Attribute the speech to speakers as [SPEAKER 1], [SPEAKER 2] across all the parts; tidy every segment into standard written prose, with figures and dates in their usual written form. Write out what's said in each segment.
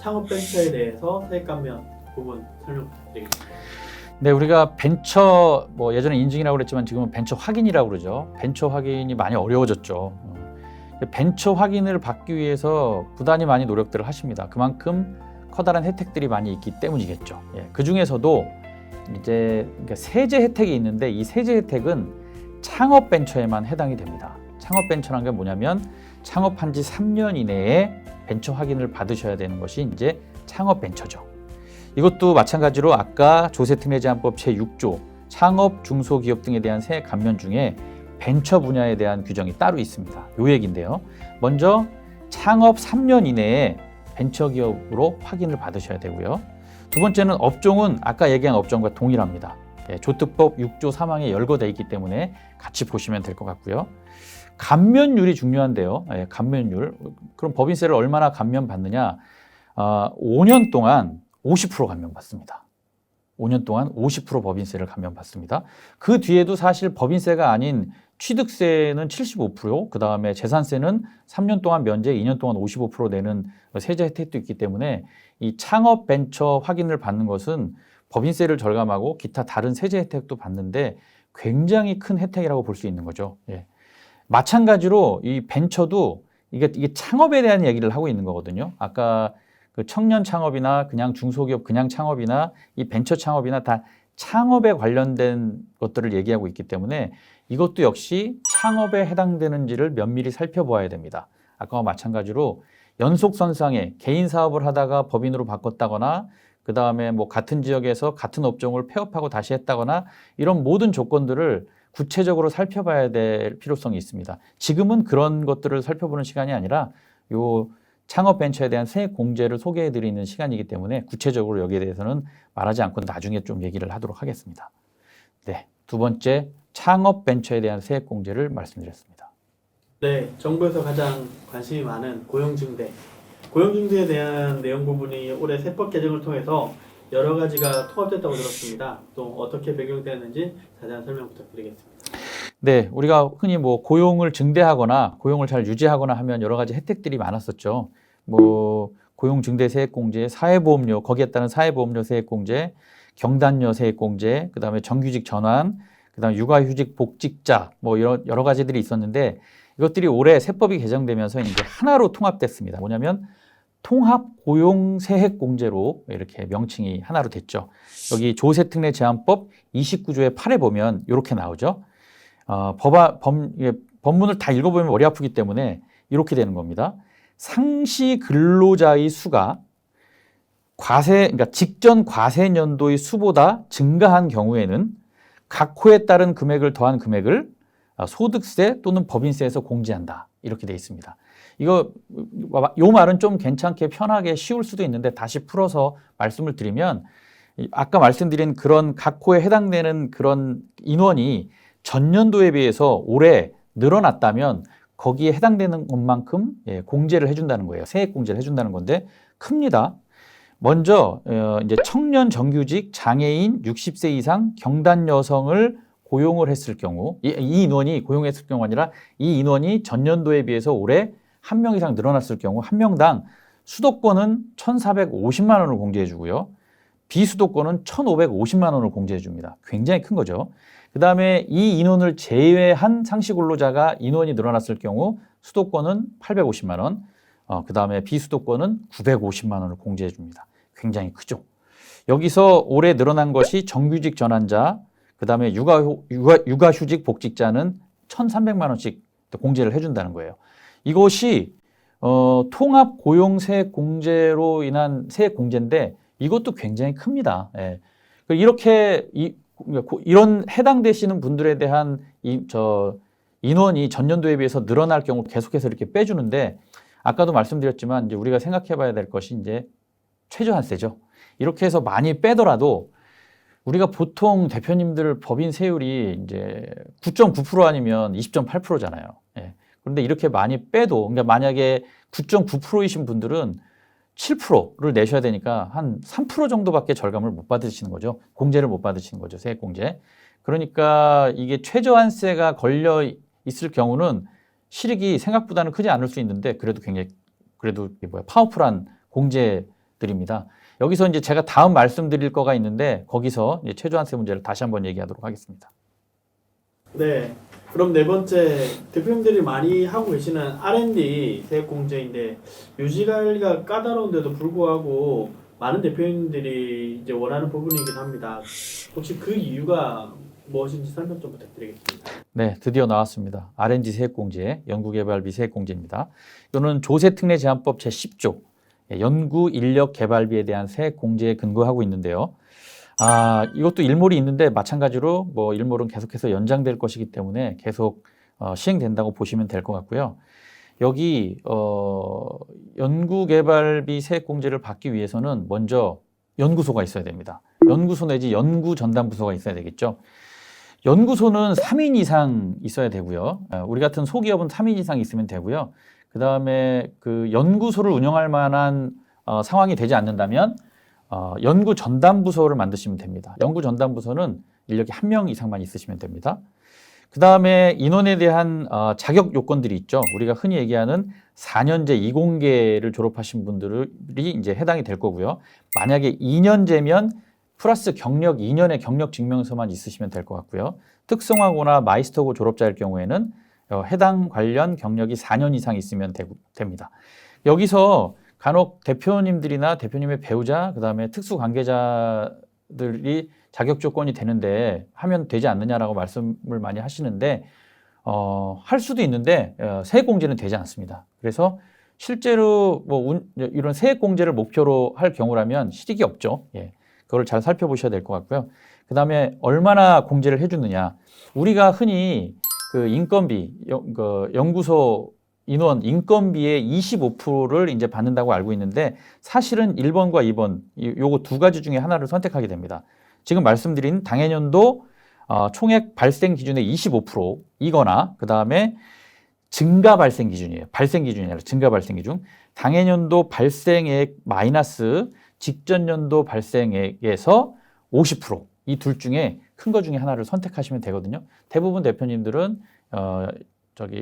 [SPEAKER 1] 창업 벤처에 대해서 세액 감면 부분 설명 부탁드리겠습니다.
[SPEAKER 2] 네, 우리가 벤처 예전에 인증이라고 그랬지만 지금은 벤처 확인이라고 그러죠. 벤처 확인이 많이 어려워졌죠. 벤처 확인을 받기 위해서 부단히 많이 노력들을 하십니다. 그만큼 커다란 혜택들이 많이 있기 때문이겠죠. 그 중에서도 이제 세제 혜택이 있는데 이 세제 혜택은 창업 벤처에만 해당이 됩니다. 창업 벤처란 게 뭐냐면 창업한 지 3년 이내에 벤처 확인을 받으셔야 되는 것이 이제 창업 벤처죠. 이것도 마찬가지로 아까 조세특례제한법 제6조 창업 중소기업 등에 대한 세액 감면 중에 벤처 분야에 대한 규정이 따로 있습니다. 요 얘기인데요. 먼저 창업 3년 이내에 벤처기업으로 확인을 받으셔야 되고요. 두 번째는 업종은 아까 얘기한 업종과 동일합니다. 조특법 6조 3항에 열거되어 있기 때문에 같이 보시면 될 것 같고요. 감면율이 중요한데요. 감면율. 그럼 법인세를 얼마나 감면받느냐? 5년 동안 50% 감면받습니다. 5년 동안 50% 법인세를 감면받습니다. 그 뒤에도 사실 법인세가 아닌 취득세는 75%, 그 다음에 재산세는 3년 동안 면제, 2년 동안 55% 내는 세제 혜택도 있기 때문에 이 창업 벤처 확인을 받는 것은 법인세를 절감하고 기타 다른 세제 혜택도 받는데 굉장히 큰 혜택이라고 볼 수 있는 거죠. 마찬가지로 이 벤처도 이게 창업에 대한 얘기를 하고 있는 거거든요. 아까 그 청년 창업이나 그냥 중소기업 그냥 창업이나 이 벤처 창업이나 다 창업에 관련된 것들을 얘기하고 있기 때문에 이것도 역시 창업에 해당되는지를 면밀히 살펴보아야 됩니다. 아까와 마찬가지로 연속선상에 개인 사업을 하다가 법인으로 바꿨다거나 그 다음에 같은 지역에서 같은 업종을 폐업하고 다시 했다거나 이런 모든 조건들을 구체적으로 살펴봐야 될 필요성이 있습니다. 지금은 그런 것들을 살펴보는 시간이 아니라 요 창업 벤처에 대한 세액 공제를 소개해 드리는 시간이기 때문에 구체적으로 여기에 대해서는 말하지 않고 나중에 좀 얘기를 하도록 하겠습니다. 네, 두 번째 창업 벤처에 대한 세액 공제를 말씀드렸습니다.
[SPEAKER 1] 네, 정부에서 가장 관심이 많은 고용증대. 고용증대에 대한 내용 부분이 올해 세법 개정을 통해서 여러 가지가 통합됐다고 들었습니다. 또 어떻게 적용되는지 자세한 설명 부탁드리겠습니다.
[SPEAKER 2] 네, 우리가 흔히 고용을 증대하거나 고용을 잘 유지하거나 하면 여러 가지 혜택들이 많았었죠. 고용 증대 세액 공제, 사회보험료, 거기에 따른 사회보험료 세액 공제, 경단료 세액 공제, 그다음에 정규직 전환, 그다음에 육아휴직 복직자 이런 여러 가지들이 있었는데 이것들이 올해 세법이 개정되면서 이제 하나로 통합됐습니다. 뭐냐면 통합 고용 세액 공제로 이렇게 명칭이 하나로 됐죠. 여기 조세특례 제한법 29조의 8에 보면 이렇게 나오죠. 법문을 다 읽어보면 머리 아프기 때문에 이렇게 되는 겁니다. 상시 근로자의 수가 그러니까 직전 과세 년도의 수보다 증가한 경우에는 각 호에 따른 금액을 더한 금액을 소득세 또는 법인세에서 공제한다. 이렇게 돼 있습니다. 요 말은 좀 괜찮게 편하게 쉬울 수도 있는데 다시 풀어서 말씀을 드리면 아까 말씀드린 그런 각 호에 해당되는 그런 인원이 전년도에 비해서 올해 늘어났다면 거기에 해당되는 것만큼 공제를 해준다는 거예요. 세액 공제를 해준다는 건데 큽니다. 먼저 이제 청년 정규직 장애인 60세 이상 경단 여성을 고용을 했을 경우 이 인원이 고용했을 경우가 아니라 이 인원이 전년도에 비해서 올해 한 명 이상 늘어났을 경우 한 명당 수도권은 1,450만 원을 공제해 주고요. 비수도권은 1,550만 원을 공제해 줍니다. 굉장히 큰 거죠. 그 다음에 이 인원을 제외한 상시 근로자가 인원이 늘어났을 경우 수도권은 850만 원, 그 다음에 비수도권은 950만 원을 공제해 줍니다. 굉장히 크죠. 여기서 올해 늘어난 것이 정규직 전환자, 그 다음에 육아휴직 복직자는 1,300만 원씩 공제를 해준다는 거예요. 이것이 통합 고용 세액 공제로 인한 세액 공제인데 이것도 굉장히 큽니다. 이렇게 이런 해당되시는 분들에 대한 인원이 전년도에 비해서 늘어날 경우 계속해서 이렇게 빼주는데 아까도 말씀드렸지만 이제 우리가 생각해봐야 될 것이 이제 최저한세죠. 이렇게 해서 많이 빼더라도 우리가 보통 대표님들 법인 세율이 이제 9.9% 아니면 20.8%잖아요. 그런데 이렇게 많이 빼도, 그러니까 만약에 9.9%이신 분들은 7%를 내셔야 되니까 한 3% 정도밖에 절감을 못 받으시는 거죠. 공제를 못 받으시는 거죠. 세액 공제. 그러니까 이게 최저한세가 걸려 있을 경우는 실익이 생각보다는 크지 않을 수 있는데 그래도 굉장히 파워풀한 공제 드립니다. 여기서 이제 제가 다음 말씀드릴 거가 있는데 거기서 이제 최저한세 문제를 다시 한번 얘기하도록 하겠습니다.
[SPEAKER 1] 네. 그럼 네 번째 대표님들이 많이 하고 계시는 R&D 세액공제인데 유지관리가 까다로운데도 불구하고 많은 대표님들이 이제 원하는 부분이긴 합니다. 혹시 그 이유가 무엇인지 설명 좀 부탁드리겠습니다.
[SPEAKER 2] 네, 드디어 나왔습니다. R&D 세액공제, 연구개발비 세액공제입니다. 이거는 조세특례제한법 제10조 연구인력개발비에 대한 세액공제에 근거하고 있는데요. 이것도 일몰이 있는데 마찬가지로 뭐 일몰은 계속해서 연장될 것이기 때문에 계속 시행된다고 보시면 될 것 같고요. 여기 연구개발비 세액공제를 받기 위해서는 먼저 연구소가 있어야 됩니다. 연구소 내지 연구전담부서가 있어야 되겠죠. 연구소는 3인 이상 있어야 되고요. 우리 같은 소기업은 3인 이상 있으면 되고요. 그 다음에 그 연구소를 운영할 만한 상황이 되지 않는다면 연구전담부서를 만드시면 됩니다. 연구전담부서는 인력이 1명 이상만 있으시면 됩니다. 그 다음에 인원에 대한 자격 요건들이 있죠. 우리가 흔히 얘기하는 4년제 이공계를 졸업하신 분들이 이제 해당이 될 거고요. 만약에 2년제면 플러스 경력 2년의 경력 증명서만 있으시면 될 것 같고요. 특성화고나 마이스터고 졸업자일 경우에는 해당 관련 경력이 4년 이상 있으면 됩니다. 여기서 간혹 대표님들이나 대표님의 배우자, 그 다음에 특수관계자들이 자격 조건이 되는데 하면 되지 않느냐라고 말씀을 많이 하시는데 할 수도 있는데 세액공제는 되지 않습니다. 그래서 실제로 뭐 이런 세액공제를 목표로 할 경우라면 실익이 없죠. 예. 그걸 잘 살펴보셔야 될 것 같고요. 그 다음에 얼마나 공제를 해주느냐. 우리가 흔히 그 인건비, 연구소 인원 인건비의 25%를 이제 받는다고 알고 있는데 사실은 1번과 2번 요거 두 가지 중에 하나를 선택하게 됩니다. 지금 말씀드린 당해년도 총액 발생 기준의 25%이거나 그 다음에 증가 발생 기준이에요. 발생 기준이 아니라 증가 발생 기준. 당해년도 발생액 마이너스 직전 연도 발생액에서 50% 이 둘 중에 큰 거 중에 하나를 선택하시면 되거든요. 대부분 대표님들은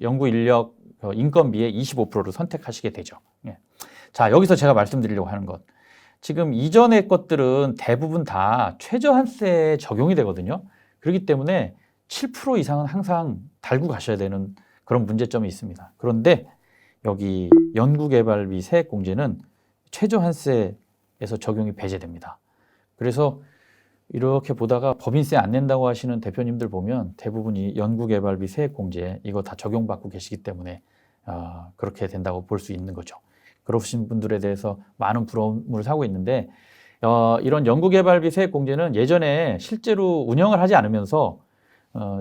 [SPEAKER 2] 연구 인력 인건비의 25%를 선택하시게 되죠. 예. 자, 여기서 제가 말씀드리려고 하는 것. 지금 이전의 것들은 대부분 다 최저한세에 적용이 되거든요. 그렇기 때문에 7% 이상은 항상 달고 가셔야 되는 그런 문제점이 있습니다. 그런데 여기 연구개발비 세액공제는 최저한세에서 적용이 배제됩니다. 그래서 이렇게 보다가 법인세 안 낸다고 하시는 대표님들 보면 대부분이 연구개발비 세액공제 이거 다 적용받고 계시기 때문에 그렇게 된다고 볼 수 있는 거죠. 그러신 분들에 대해서 많은 부러움을 사고 있는데 이런 연구개발비 세액공제는 예전에 실제로 운영을 하지 않으면서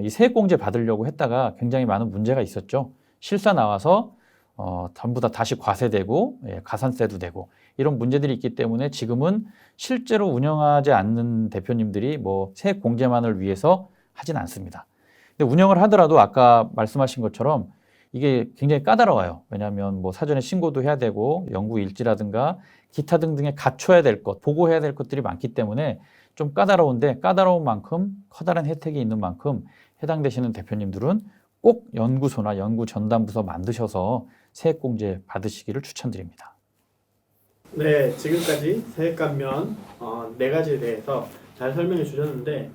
[SPEAKER 2] 이 세액공제 받으려고 했다가 굉장히 많은 문제가 있었죠. 실사 나와서 전부 다 다시 과세되고 가산세도 되고 이런 문제들이 있기 때문에 지금은 실제로 운영하지 않는 대표님들이 뭐 세액 공제만을 위해서 하진 않습니다. 근데 운영을 하더라도 아까 말씀하신 것처럼 이게 굉장히 까다로워요. 왜냐하면 뭐 사전에 신고도 해야 되고 연구 일지라든가 기타 등등에 갖춰야 될 것, 보고해야 될 것들이 많기 때문에 좀 까다로운데 까다로운 만큼 커다란 혜택이 있는 만큼 해당되시는 대표님들은 꼭 연구소나 연구전담부서 만드셔서 세액공제 받으시기를 추천드립니다.
[SPEAKER 1] 네, 지금까지 세액감면 4가지에 대해서 잘 설명해 주셨는데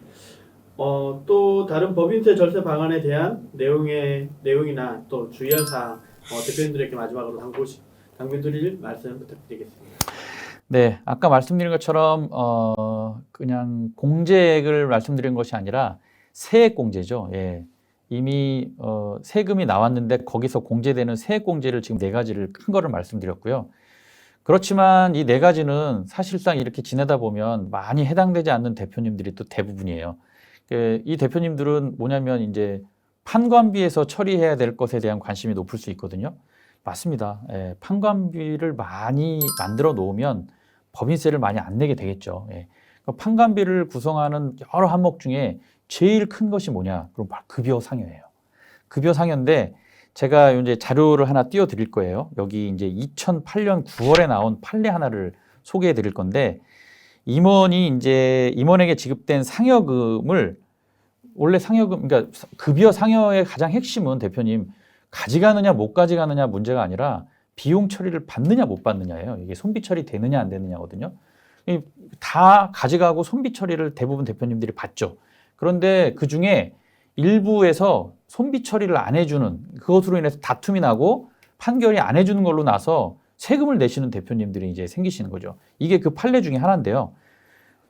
[SPEAKER 1] 또 다른 법인세 절세 방안에 대한 내용이나 또 주의할 사항 대표님들에게 마지막으로 당부드릴 말씀 부탁드리겠습니다.
[SPEAKER 2] 네, 아까 말씀드린 것처럼 그냥 공제액을 말씀드린 것이 아니라 세액공제죠. 예. 이미 세금이 나왔는데 거기서 공제되는 세액공제를 지금 4가지를 큰 거를 말씀드렸고요. 그렇지만 이 4가지는 사실상 이렇게 지내다 보면 많이 해당되지 않는 대표님들이 또 대부분이에요. 이 대표님들은 뭐냐면 이제 판관비에서 처리해야 될 것에 대한 관심이 높을 수 있거든요. 맞습니다. 예, 판관비를 많이 만들어 놓으면 법인세를 많이 안 내게 되겠죠. 예. 그러니까 판관비를 구성하는 여러 항목 중에 제일 큰 것이 뭐냐? 그럼 바로 급여 상여예요. 급여 상여인데 제가 이제 자료를 하나 띄워 드릴 거예요. 여기 이제 2008년 9월에 나온 판례 하나를 소개해 드릴 건데 임원에게 지급된 상여금을 원래 상여금, 그러니까 급여 상여의 가장 핵심은 대표님 가져가느냐 못 가져가느냐 문제가 아니라 비용 처리를 받느냐 못 받느냐예요. 이게 손비 처리 되느냐 안 되느냐거든요. 다 가져가고 손비 처리를 대부분 대표님들이 받죠. 그런데 그중에 일부에서 손비 처리를 안 해주는, 그것으로 인해서 다툼이 나고 판결이 안 해주는 걸로 나서 세금을 내시는 대표님들이 이제 생기시는 거죠. 이게 그 판례 중에 하나인데요.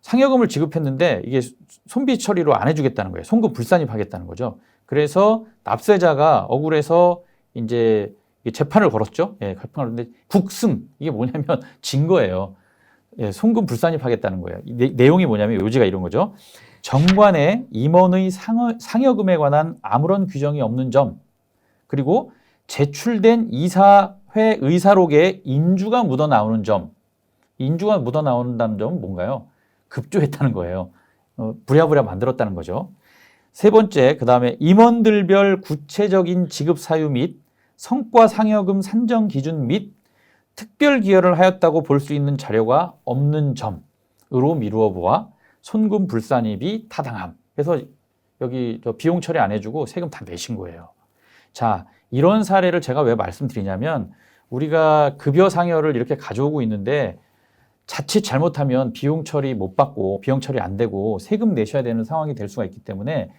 [SPEAKER 2] 상여금을 지급했는데 이게 손비 처리로 안 해주겠다는 거예요. 송금 불산입하겠다는 거죠. 그래서 납세자가 억울해서 이제 재판을 걸었죠. 예, 재판을 걸었는데 국승, 이게 뭐냐면 진 거예요. 예, 송금 불산입하겠다는 거예요. 내용이 뭐냐면 요지가 이런 거죠. 정관에 임원의 상여금에 관한 아무런 규정이 없는 점, 그리고 제출된 이사회 의사록에 인주가 묻어 나오는 점. 인주가 묻어 나온다는 점은 뭔가요? 급조했다는 거예요. 부랴부랴 만들었다는 거죠. 세 번째, 그 다음에 임원들별 구체적인 지급 사유 및 성과 상여금 산정 기준 및 특별 기여를 하였다고 볼 수 있는 자료가 없는 점으로 미루어 보아 손금 불산입이 타당함. 그래서 여기 비용 처리 안 해주고 세금 다 내신 거예요. 자, 이런 사례를 제가 왜 말씀드리냐면 우리가 급여 상여를 이렇게 가져오고 있는데 자칫 잘못하면 비용 처리 못 받고 비용 처리 안 되고 세금 내셔야 되는 상황이 될 수가 있기 때문에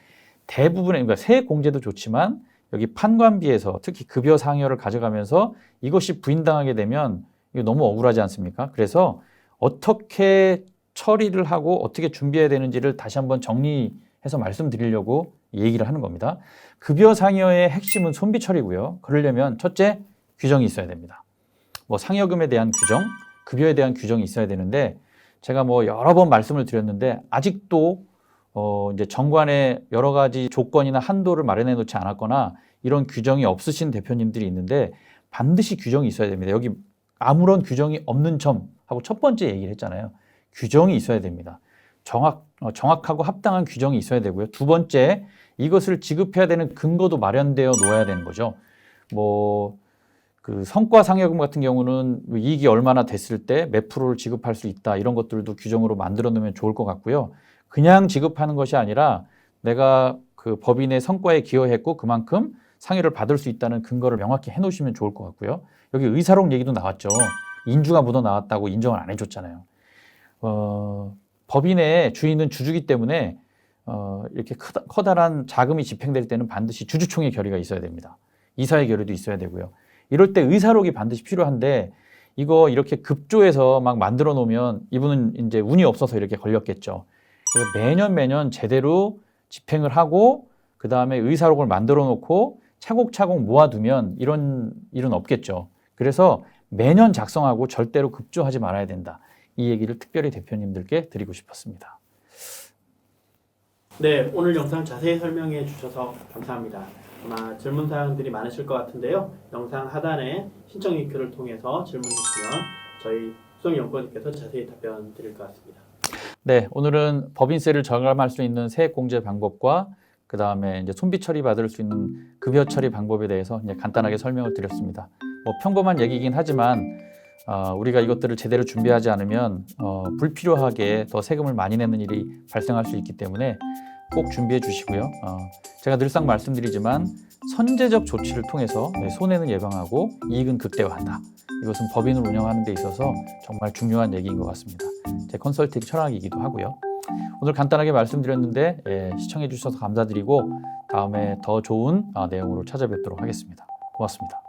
[SPEAKER 2] 대부분의, 그러니까 세액 공제도 좋지만 여기 판관비에서 특히 급여 상여를 가져가면서 이것이 부인당하게 되면 이거 너무 억울하지 않습니까? 그래서 어떻게 처리를 하고 어떻게 준비해야 되는지를 다시 한번 정리해서 말씀드리려고 얘기를 하는 겁니다. 급여 상여의 핵심은 손비 처리고요. 그러려면 첫째, 규정이 있어야 됩니다. 뭐 상여금에 대한 규정, 급여에 대한 규정이 있어야 되는데 제가 뭐 여러 번 말씀을 드렸는데 아직도 이제 정관에 여러 가지 조건이나 한도를 마련해 놓지 않았거나 이런 규정이 없으신 대표님들이 있는데 반드시 규정이 있어야 됩니다. 여기 아무런 규정이 없는 점하고 첫 번째 얘기를 했잖아요. 규정이 있어야 됩니다. 정확하고 합당한 규정이 있어야 되고요. 두 번째, 이것을 지급해야 되는 근거도 마련되어 놓아야 되는 거죠. 뭐 그 성과 상여금 같은 경우는 이익이 얼마나 됐을 때 몇 프로를 지급할 수 있다, 이런 것들도 규정으로 만들어 놓으면 좋을 것 같고요. 그냥 지급하는 것이 아니라 내가 그 법인의 성과에 기여했고 그만큼 상여를 받을 수 있다는 근거를 명확히 해놓으시면 좋을 것 같고요. 여기 의사록 얘기도 나왔죠. 인주가 묻어 나왔다고 인정을 안 해줬잖아요. 법인의 주인은 주주기 때문에 이렇게 커다란 자금이 집행될 때는 반드시 주주총회 결의가 있어야 됩니다. 이사회 결의도 있어야 되고요. 이럴 때 의사록이 반드시 필요한데 이거 이렇게 급조해서 막 만들어 놓으면 이분은 이제 운이 없어서 이렇게 걸렸겠죠. 그래서 매년 제대로 집행을 하고 그 다음에 의사록을 만들어 놓고 차곡차곡 모아두면 이런 일은 없겠죠. 그래서 매년 작성하고 절대로 급조하지 말아야 된다. 이 얘기를 특별히 대표님들께 드리고 싶었습니다.
[SPEAKER 1] 네, 오늘 영상 자세히 설명해 주셔서 감사합니다. 아마 질문 사항들이 많으실 것 같은데요. 영상 하단에 신청 링크를 통해서 질문 주시면 저희 수석연구원님께서 자세히 답변 드릴 것 같습니다.
[SPEAKER 2] 네, 오늘은 법인세를 절감할 수 있는 세액 공제 방법과 그 다음에 이제 손비 처리 받을 수 있는 급여 처리 방법에 대해서 이제 간단하게 설명을 드렸습니다. 뭐 평범한 얘기긴 하지만 우리가 이것들을 제대로 준비하지 않으면 불필요하게 더 세금을 많이 내는 일이 발생할 수 있기 때문에 꼭 준비해 주시고요. 제가 늘상 말씀드리지만 선제적 조치를 통해서 손해는 예방하고 이익은 극대화한다. 이것은 법인을 운영하는 데 있어서 정말 중요한 얘기인 것 같습니다. 제 컨설팅 철학이기도 하고요. 오늘 간단하게 말씀드렸는데 시청해 주셔서 감사드리고 다음에 더 좋은 내용으로 찾아뵙도록 하겠습니다. 고맙습니다.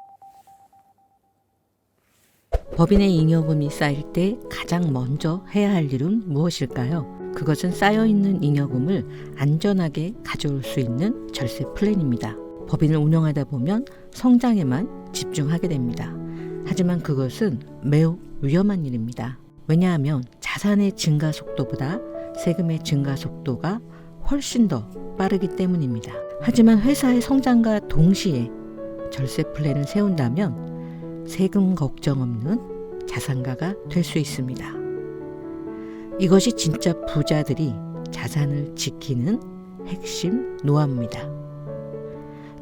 [SPEAKER 3] 법인의 잉여금이 쌓일 때 가장 먼저 해야 할 일은 무엇일까요? 그것은 쌓여있는 잉여금을 안전하게 가져올 수 있는 절세 플랜입니다. 법인을 운영하다 보면 성장에만 집중하게 됩니다. 하지만 그것은 매우 위험한 일입니다. 왜냐하면 자산의 증가 속도보다 세금의 증가 속도가 훨씬 더 빠르기 때문입니다. 하지만 회사의 성장과 동시에 절세 플랜을 세운다면 세금 걱정 없는 자산가가 될 수 있습니다. 이것이 진짜 부자들이 자산을 지키는 핵심 노하우입니다.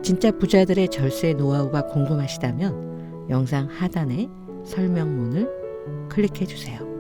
[SPEAKER 3] 진짜 부자들의 절세 노하우가 궁금하시다면 영상 하단의 설명문을 클릭해 주세요.